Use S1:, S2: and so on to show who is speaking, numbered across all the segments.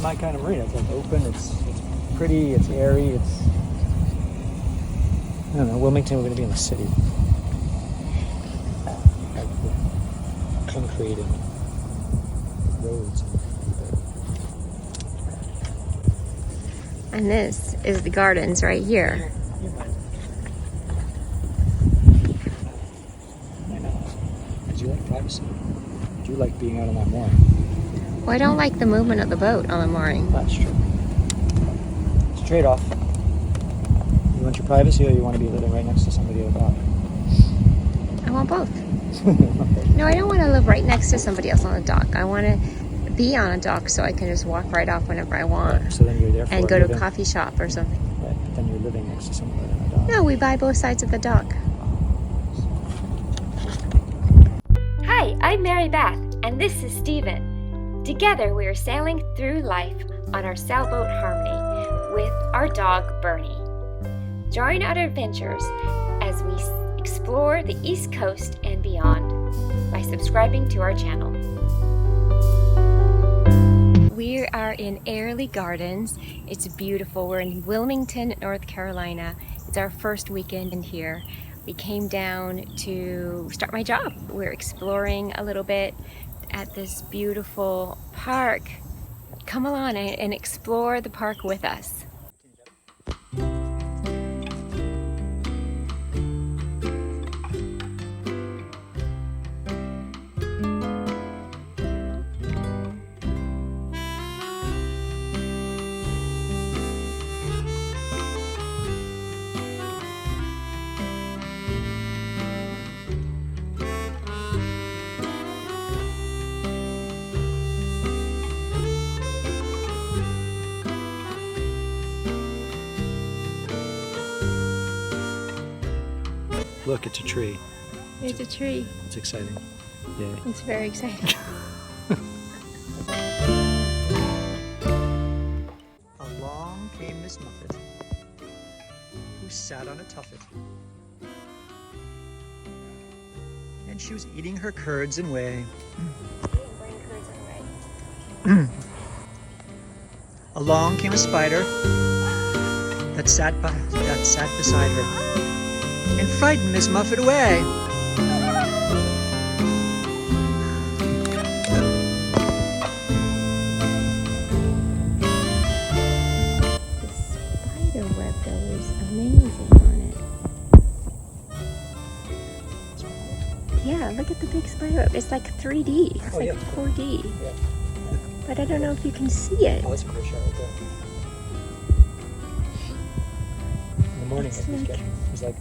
S1: my kind of marina. It's like open, it's pretty, it's airy, I don't know, Wilmington, we're going to be in the city. Like the concrete and roads.
S2: And this is the gardens right here.
S1: I know. Did you like privacy? Did you like being out on that mooring?
S2: Well, I don't like the movement of the boat on the mooring.
S1: That's true. It's a trade-off. You want your privacy, or you want to be living right next to somebody at a dock?
S2: I want both. No, I don't want to live right next to somebody else on the dock. I want to be on a dock so I can just walk right off whenever I want.
S1: Right, so then you're there for
S2: and go to a coffee shop or something.
S1: Right, but then you're living next to somebody on a dock.
S2: No, we buy both sides of the dock. Hi, I'm Mary Beth, and this is Steven. Together we are sailing through life on our sailboat Harmony with our dog Bernie. Join our adventures as we explore the East Coast and beyond by subscribing to our channel. We are in Airlie Gardens. It's beautiful. We're in Wilmington, North Carolina. It's our first weekend here. We came down to start my job. We're exploring a little bit at this beautiful park. Come along and explore the park with us.
S1: Look, it's a tree.
S2: There's a tree.
S1: It's exciting. Yeah.
S2: It's very exciting.
S1: Along came Miss Muffet, who sat on a tuffet. And she was eating her curds and whey. Along came a spider that sat beside her and frightened Miss Muffet away.
S2: The spider web though is amazing on it. Yeah, look at the big spider web. It's like 3D. It's like 4D.
S1: Yeah.
S2: But I don't know if you can see it.
S1: Oh, that's a pretty shot right there. In the morning, it's like,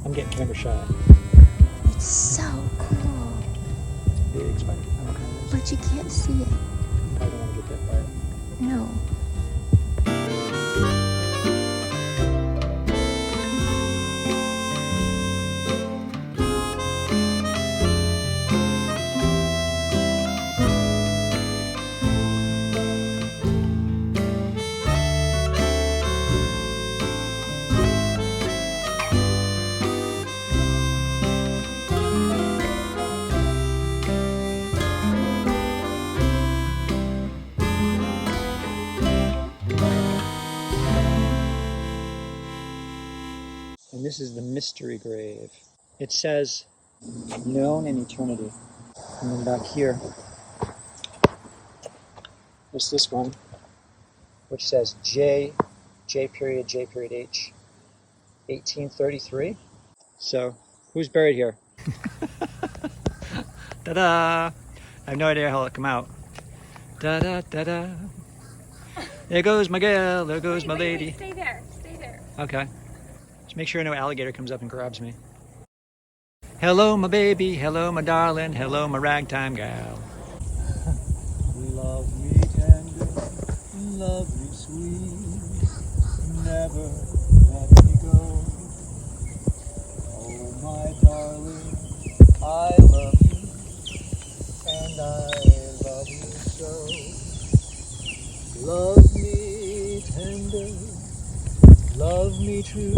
S1: I'm getting camera shy.
S2: It's so cool.
S1: Big spider. I don't know what kind it is.
S2: But you can't see it.
S1: I don't want to get bit by it.
S2: No.
S1: And this is the mystery grave. It says, known in eternity. And then back here, there's this one, which says J period H, 1833. So, who's buried here? Ta-da! I have no idea how it'll come out. Da-da-da-da. There goes my gal, there goes my lady.
S2: Stay there, stay there.
S1: Okay. Just make sure no alligator comes up and grabs me. Hello, my baby. Hello, my darling. Hello, my ragtime gal. Love me tender, love me sweet, never let me go. Oh, my darling, I love you, and I love you so. Love me tender, love me true,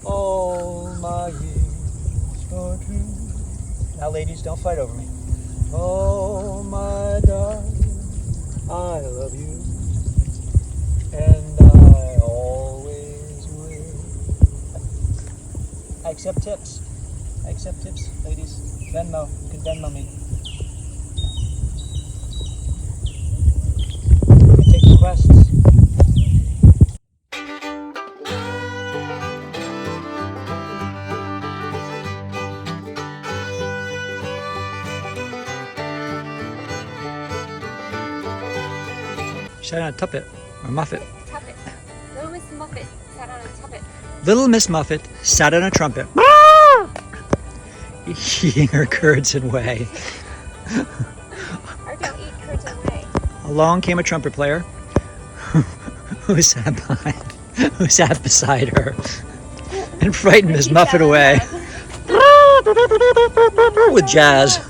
S1: all my years are true. Now ladies, don't fight over me. Oh my darling, I love you, and I always will. I accept tips. I accept tips, ladies. Venmo. You can Venmo me. I take requests. Sat on a tuppet or muffet.
S2: Tuppet. Little Miss Muffet sat on a tuppet.
S1: Little Miss Muffet sat on a trumpet, eating her curds and whey.
S2: Or don't eat curds and whey.
S1: Along came a trumpet player who sat beside her and frightened Miss Muffet away with jazz.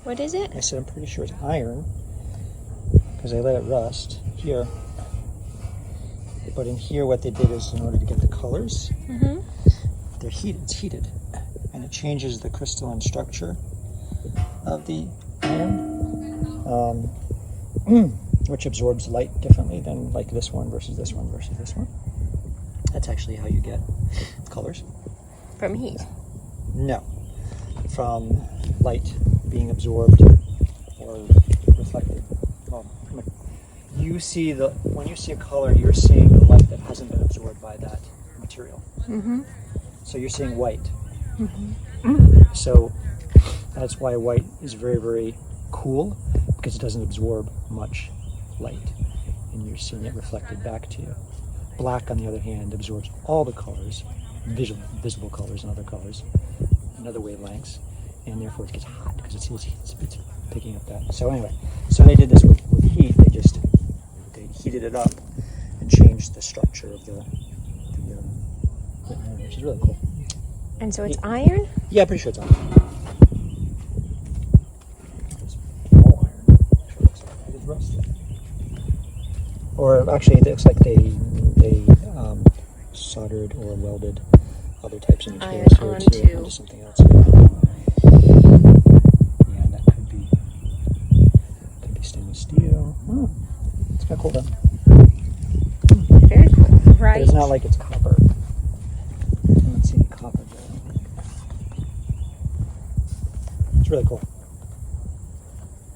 S2: What is it?
S1: I said I'm pretty sure it's iron because I let it rust here. But in here, what they did is, in order to get the colors, they're heated. It's heated, and it changes the crystalline structure of the iron, which absorbs light differently than like this one versus this one versus this one. That's actually how you get colors.
S2: From heat.
S1: No, from light being absorbed or reflected. Well, when you see a color, you're seeing the light that hasn't been absorbed by that material. So you're seeing white. So that's why white is very, very cool, because it doesn't absorb much light, and you're seeing it reflected back to you. Black, on the other hand, absorbs all the colors, visible colors and other colors, and other wavelengths, and therefore it gets hot because it's picking up that. So anyway, so they did this with heat. They heated it up and changed the structure of the iron, which is really cool.
S2: And so it's iron?
S1: Yeah, I'm pretty sure it's iron. It's all iron. Sure looks like that. It's rusted. Or actually, it looks like they soldered or welded other types of materials here too, onto something else. Yeah, that could be stainless steel. Oh, it's kind of cool though.
S2: Very cool. Right.
S1: But it's not like it's copper. I don't see any copper there. It's really cool.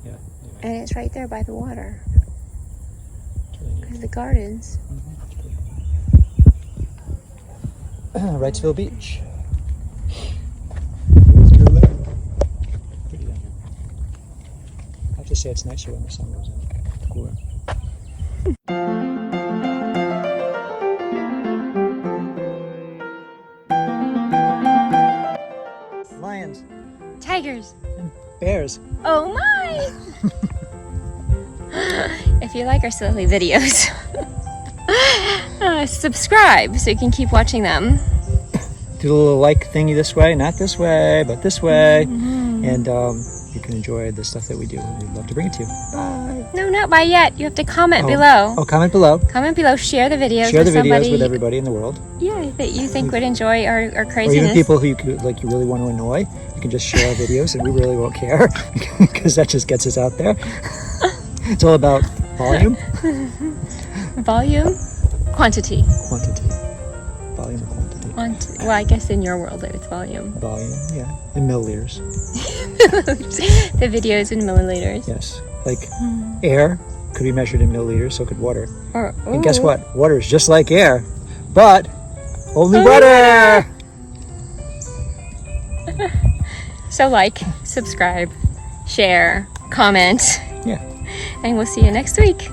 S1: Yeah. Anyway.
S2: And it's right there by the water.
S1: Yeah. It's really neat.
S2: The gardens.
S1: Wrightsville Beach. North Carolina. Pretty down here. I have to say it's nicer when the sun goes in. It's cooler. Lions.
S2: Tigers.
S1: And Bears.
S2: Oh my! If you like our silly videos, subscribe so you can keep watching them.
S1: Do the little like thingy this way, not this way, but this way. And you can enjoy the stuff that we do. We'd love to bring it to you. Bye.
S2: No, not bye yet. You have to comment below.
S1: Oh, comment below.
S2: Comment below. Share the videos.
S1: Share the
S2: with
S1: videos
S2: somebody,
S1: with everybody in the world.
S2: Yeah, that you think would enjoy our
S1: Or
S2: craziness.
S1: even people who you really want to annoy. You can just share our videos, and we really won't care because that just gets us out there. It's all about volume,
S2: Volume, quantity.
S1: quantity, volume or quantity.
S2: Well, I guess in your world it's volume.
S1: Volume, yeah, in milliliters.
S2: The videos in milliliters.
S1: Yes, like air could be measured in milliliters, so could water. And guess
S2: Ooh.
S1: what? Water is just like air, but only water.
S2: So like, subscribe, share, comment,
S1: Yeah.
S2: and we'll see you next week.